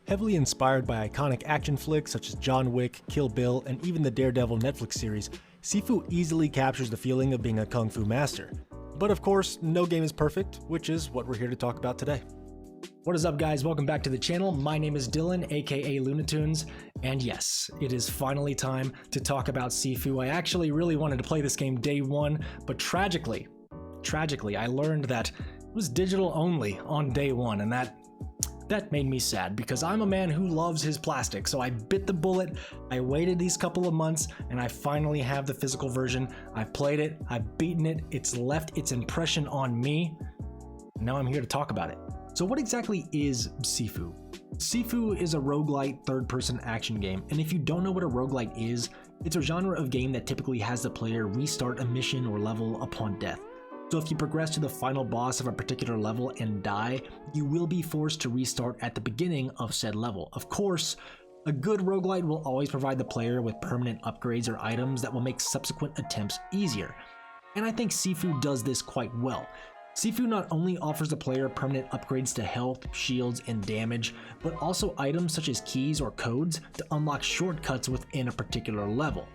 Heavily inspired by iconic action flicks such as John Wick, Kill Bill, and even the Daredevil Netflix series, Sifu easily captures the feeling of being a kung fu master. But of course, no game is perfect, which is what we're here to talk about today. What is up, guys? Welcome back to the channel. My name is Dylan, aka Lunatunes, and yes, it is finally time to talk about Sifu. I actually really wanted to play this game day one, but tragically, I learned that it was digital only on day one, and that made me sad because I'm a man who loves his plastic. So I bit the bullet, I waited these couple of months, and I finally have the physical version. I've played it, I've beaten it, it's left its impression on me. Now I'm here to talk about it. So what exactly is Sifu? Sifu is a roguelite third-person action game, and if you don't know what a roguelite is, it's a genre of game that typically has the player restart a mission or level upon death. So if you progress to the final boss of a particular level and die, you will be forced to restart at the beginning of said level. Of course, a good roguelite will always provide the player with permanent upgrades or items that will make subsequent attempts easier. And I think Sifu does this quite well. Sifu not only offers the player permanent upgrades to health, shields, and damage, but also items such as keys or codes to unlock shortcuts within a particular level.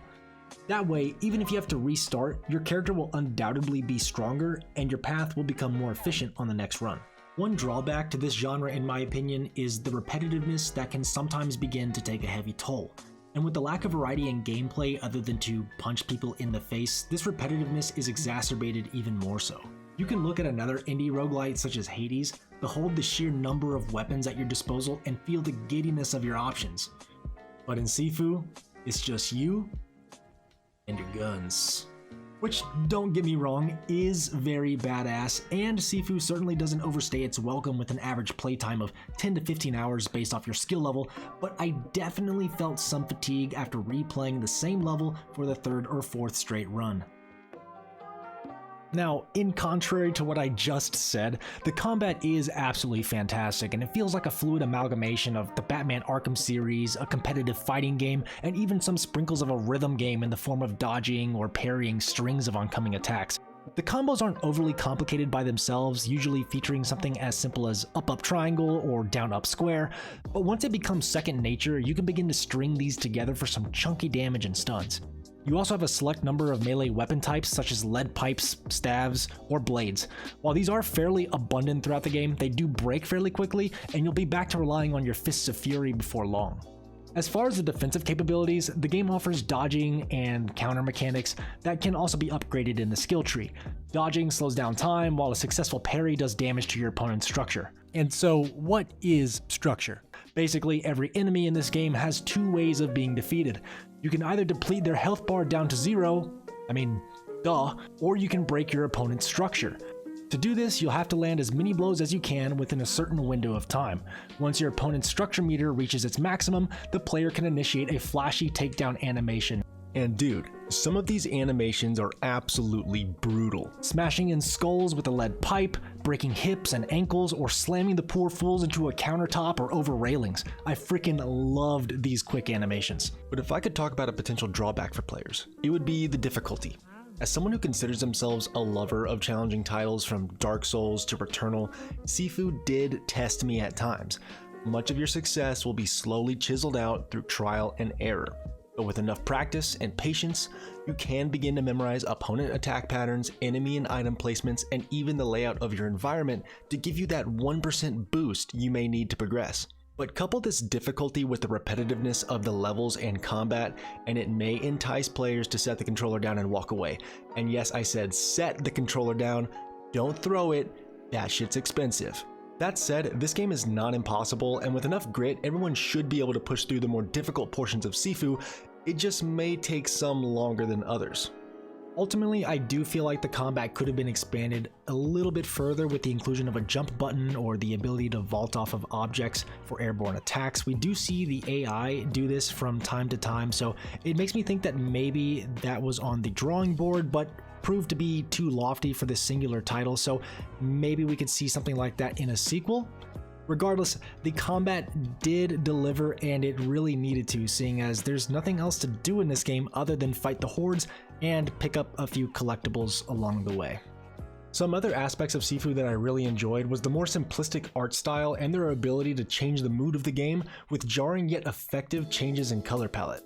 That way, even if you have to restart, your character will undoubtedly be stronger and your path will become more efficient on the next run. One drawback to this genre, in my opinion, is the repetitiveness that can sometimes begin to take a heavy toll. And with the lack of variety in gameplay other than to punch people in the face, this repetitiveness is exacerbated even more so. You can look at another indie roguelite such as Hades, behold the sheer number of weapons at your disposal, and feel the giddiness of your options. But in Sifu, it's just you and your guns. Which, don't get me wrong, is very badass, and Sifu certainly doesn't overstay its welcome with an average playtime of 10 to 15 hours based off your skill level, but I definitely felt some fatigue after replaying the same level for the third or fourth straight run. Now, in contrary to what I just said, the combat is absolutely fantastic, and it feels like a fluid amalgamation of the Batman Arkham series, a competitive fighting game, and even some sprinkles of a rhythm game in the form of dodging or parrying strings of oncoming attacks. The combos aren't overly complicated by themselves, usually featuring something as simple as up-up triangle or down-up square, but once it becomes second nature, you can begin to string these together for some chunky damage and stuns. You also have a select number of melee weapon types such as lead pipes, staves, or blades. While these are fairly abundant throughout the game, they do break fairly quickly, and you'll be back to relying on your Fists of Fury before long. As far as the defensive capabilities, the game offers dodging and counter mechanics that can also be upgraded in the skill tree. Dodging slows down time, while a successful parry does damage to your opponent's structure. And so, what is structure? Basically, every enemy in this game has two ways of being defeated. You can either deplete their health bar down to zero, or you can break your opponent's structure. To do this, you'll have to land as many blows as you can within a certain window of time. Once your opponent's structure meter reaches its maximum, the player can initiate a flashy takedown animation. And dude, some of these animations are absolutely brutal. Smashing in skulls with a lead pipe, breaking hips and ankles, or slamming the poor fools into a countertop or over railings. I freaking loved these quick animations. But if I could talk about a potential drawback for players, it would be the difficulty. As someone who considers themselves a lover of challenging titles from Dark Souls to Returnal, Sifu did test me at times. Much of your success will be slowly chiseled out through trial and error. But with enough practice and patience, you can begin to memorize opponent attack patterns, enemy and item placements, and even the layout of your environment to give you that 1% boost you may need to progress. But couple this difficulty with the repetitiveness of the levels and combat, and it may entice players to set the controller down and walk away. And yes, I said set the controller down, don't throw it, that shit's expensive. That said, this game is not impossible, and with enough grit, everyone should be able to push through the more difficult portions of Sifu. It just may take some longer than others. Ultimately, I do feel like the combat could have been expanded a little bit further with the inclusion of a jump button or the ability to vault off of objects for airborne attacks. We do see the AI do this from time to time, so it makes me think that maybe that was on the drawing board, but proved to be too lofty for this singular title, so maybe we could see something like that in a sequel. Regardless, the combat did deliver, and it really needed to, seeing as there's nothing else to do in this game other than fight the hordes and pick up a few collectibles along the way. Some other aspects of Sifu that I really enjoyed was the more simplistic art style and their ability to change the mood of the game with jarring yet effective changes in color palette.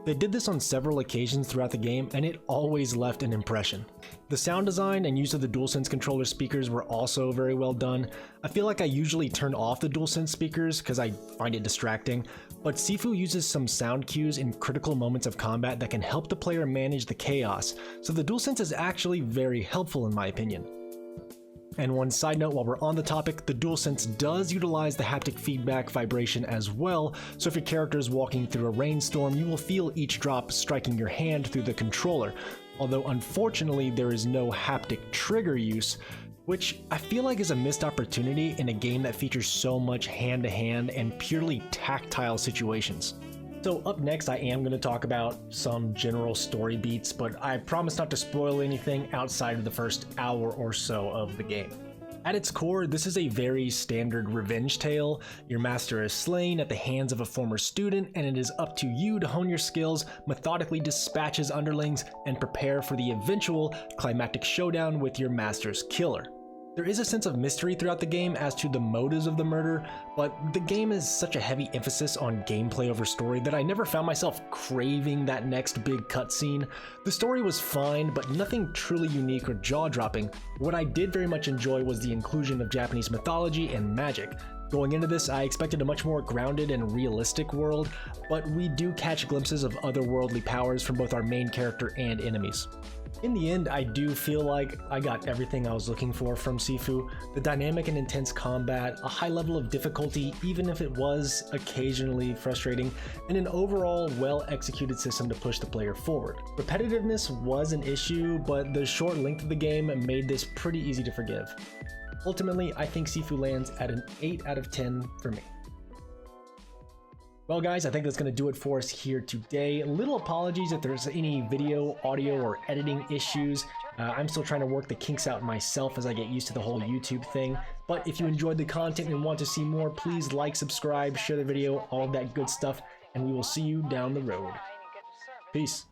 They did this on several occasions throughout the game, and it always left an impression. The sound design and use of the DualSense controller speakers were also very well done. I feel like I usually turn off the DualSense speakers because I find it distracting, but Sifu uses some sound cues in critical moments of combat that can help the player manage the chaos, so the DualSense is actually very helpful in my opinion. And one side note while we're on the topic, the DualSense does utilize the haptic feedback vibration as well, so if your character is walking through a rainstorm, you will feel each drop striking your hand through the controller, although unfortunately there is no haptic trigger use, which I feel like is a missed opportunity in a game that features so much hand-to-hand and purely tactile situations. So up next, I am going to talk about some general story beats, but I promise not to spoil anything outside of the first hour or so of the game. At its core, this is a very standard revenge tale. Your master is slain at the hands of a former student, and it is up to you to hone your skills, methodically dispatch his underlings, and prepare for the eventual climactic showdown with your master's killer. There is a sense of mystery throughout the game as to the motives of the murder, but the game is such a heavy emphasis on gameplay over story that I never found myself craving that next big cutscene. The story was fine, but nothing truly unique or jaw-dropping. What I did very much enjoy was the inclusion of Japanese mythology and magic. Going into this, I expected a much more grounded and realistic world, but we do catch glimpses of otherworldly powers from both our main character and enemies. In the end, I do feel like I got everything I was looking for from Sifu. The dynamic and intense combat, a high level of difficulty even if it was occasionally frustrating, and an overall well-executed system to push the player forward. Repetitiveness was an issue, but the short length of the game made this pretty easy to forgive. Ultimately, I think Sifu lands at an 8 out of 10 for me. Well guys, I think that's going to do it for us here today. Little apologies if there's any video, audio, or editing issues. I'm still trying to work the kinks out myself as I get used to the whole YouTube thing. But if you enjoyed the content and want to see more, please like, subscribe, share the video, all of that good stuff, and we will see you down the road. Peace.